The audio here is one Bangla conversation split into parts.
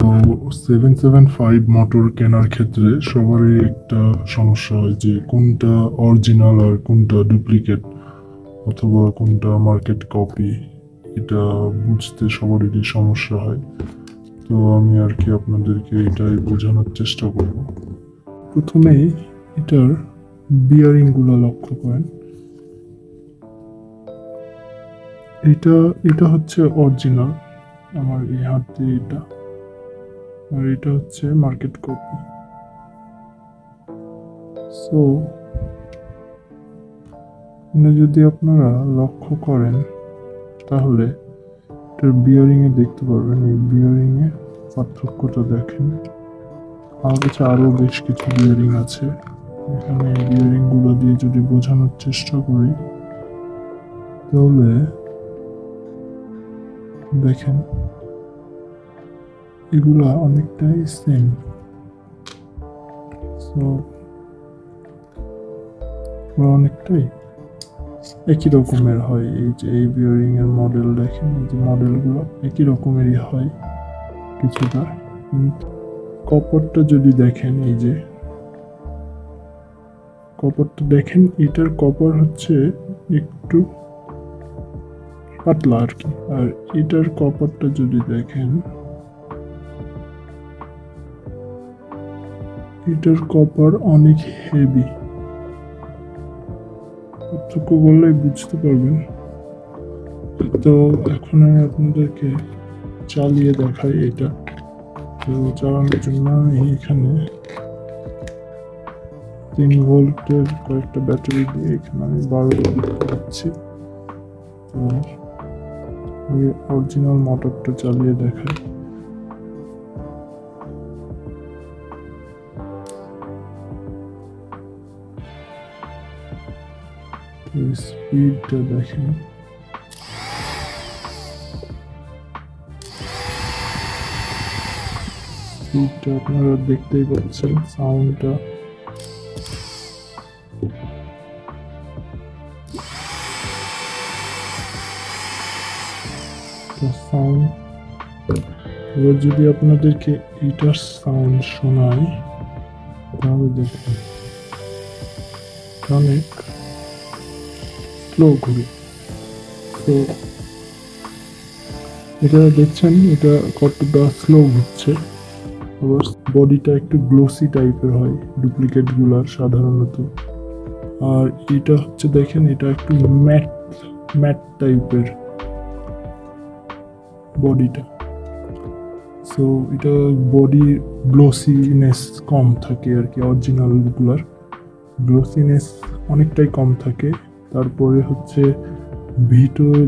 তো 775 মোটর কেনার ক্ষেত্রে সবারই একটা সমস্যা হয় যে কোনটা অরিজিনাল আর কোনটা ডুপ্লিকেট অথবা কোনটা মার্কেট কপি, এটা বুঝতে সবারই সমস্যা হয়। তো আমি আর কি আপনাদেরকে এটাই বোঝানোর চেষ্টা করব। প্রথমেই এটার বিয়ারিংগুলো লক্ষ্য করেন। এটা হচ্ছে অরিজিনাল, আমার এই হাত দিয়ে এটা, আর এটা হচ্ছে মার্কেট কপি। সো যদি আপনারা লক্ষ্য করেন তাহলে এটার বিয়ারিং এ দেখতে পারবেন, এই বিয়ারিং এ পার্থক্যটা দেখেন। আমার কাছে আরো বেশ কিছু বিয়ারিং আছে, এখানে এই বিয়ারিং গুলো দিয়ে যদি বোঝানোর চেষ্টা করি তাহলে দেখেন এগুলা অনেকটাই সেম। সো অনেকটাই একই রকমের হয়। এই যে এই বিয়ারিং এর মডেল দেখেন, এই যে মডেলগুলো একই রকমেরই হয় কিছুটা, কিন্তু কপারটা যদি দেখেন, এই যে কপারটা দেখেন, এটার কপার হচ্ছে একটু পাতলা আর কি, আর এটার কপারটা যদি দেখেন, এটার কপার অনেক হেভি। পার্থক্য করলে বুঝতে পারবেন। তো এখন আমি আপনাদেরকে চালিয়ে দেখাই এটা। তো চালানোর জন্য আমি এখানে 3 ভোল্টের কয়েকটা ব্যাটারি দিয়ে এখানে আমি 12 দিচ্ছি। তো আমি অরিজিনাল মোটরটা চালিয়ে দেখাই। তো স্পিডটা দেখেন, স্পিডটা আপনারা দেখতেই পাচ্ছেন, সাউন্ডটা সাউন্ড। এবার যদি আপনাদেরকে এটার সাউন্ড শোনাই তাহলে দেখুন অনেক স্লো ঘুরে। তো এটা দেখছেন এটা কতটা স্লো ঘুরছে। আবার বডিটা একটু গ্লোসি টাইপের হয় ডুপ্লিকেট গুলার সাধারণত। আর এটা হচ্ছে দেখেন, এটা একটু ম্যাট ম্যাট টাইপের বডিটা। সো এটা বডি গ্লোসিনেস কম থাকে আর কি, অরিজিনাল গুলার গ্লোসিনেস অনেকটাই কম থাকে। তারপরে হচ্ছে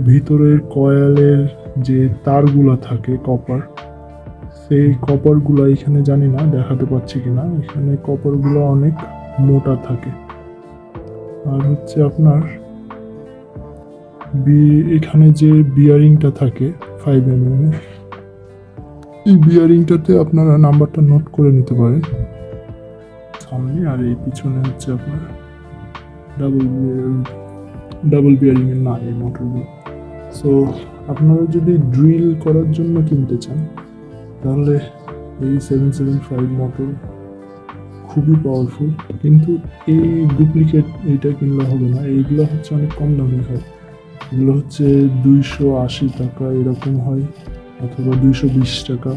ভিতরের কয়েলের যে তারগুলা থাকে কপার, সেই কপারগুলো এখানে জানি না দেখাতে পাচ্ছি কিনা, এখানে কপারগুলো অনেক মোটা থাকে। আর হচ্ছে আপনার এখানে যে বিয়ারিংটা থাকে 5mm, এই বিয়ারিংটাতে আপনারা নাম্বারটা নোট করে নিতে পারেন সামনে, আর এই পিছনে হচ্ছে আপনার ডাবল বিয়ারিং এর না এই মোটরগুলো। সো আপনারা যদি ড্রিল করার জন্য কিনতে চান তাহলে এই 775 মোটর খুবই পাওয়ারফুল, কিন্তু এই ডুপ্লিকেট এইটা কিনলে হবে না। এইগুলো হচ্ছে অনেক কম দামি হয়, এগুলো হচ্ছে 280 টাকা এরকম হয়, অথবা 220 টাকা,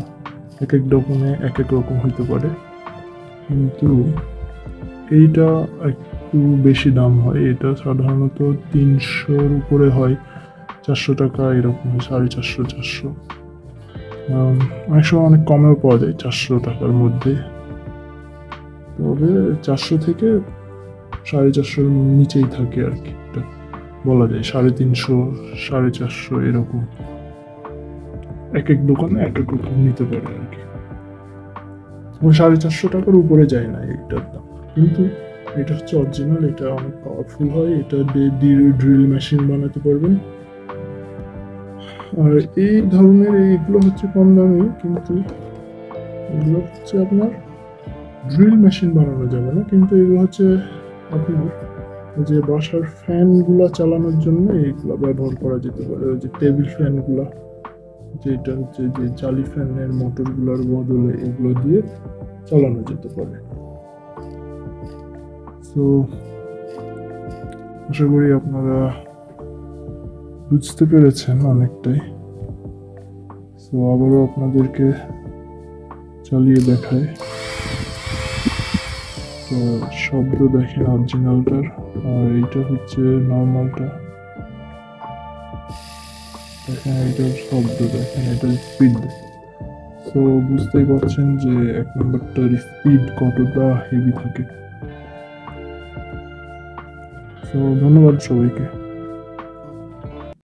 এক এক দোকানে এক এক রকম হইতে পারে। কিন্তু এইটা একটু বেশি দাম হয়, এটা সাধারণত 300-র উপরে হয়, 400 টাকা এরকম হয়, 450, 400। অনেক সময় অনেক কমেও পাওয়া যায় 400 টাকার মধ্যে, তবে 400 থেকে 450-র নিচেই থাকে আর কি, এটা বলা যায় 350, 450 এরকম, এক এক দোকানে এক এক রকম নিতে পারে আর কি। 450 টাকার উপরে যায় না এইটার দাম, কিন্তু এটা হচ্ছে অরিজিনাল, এটা অনেক পাওয়ারফুল হয়, এটা দিয়ে ড্রিল মেশিন বানাতে পারবেন। আর এই ধরনের এইগুলো হচ্ছে কম দামি, কিন্তু এগুলো হচ্ছে আপনার ড্রিল মেশিন বানানো যাবে না, কিন্তু এগুলো হচ্ছে আপনার যে বাসার ফ্যানগুলো চালানোর জন্য এইগুলো ব্যবহার করা যেতে পারে। ওই যে টেবিল ফ্যানগুলো যেটা হচ্ছে যে জালি ফ্যানের মোটরগুলোর বদলে এগুলো দিয়ে চালানো যেতে পারে। তো আশা করি আপনারা বুঝতে পেরেছেন অনেকটাই। তো আবারও আপনাদেরকে চালিয়ে দেখায়। তো শব্দ দেখেন অরিজিনালটার, আর এইটা হচ্ছে নর্মালটা। দেখেন এইটার শব্দ দেখেন, এটার স্পিড। তো বুঝতেই পারছেন যে 1 নম্বরটার স্পিড কতটা হেভি থাকে। তো ধন্যবাদ সবাইকে।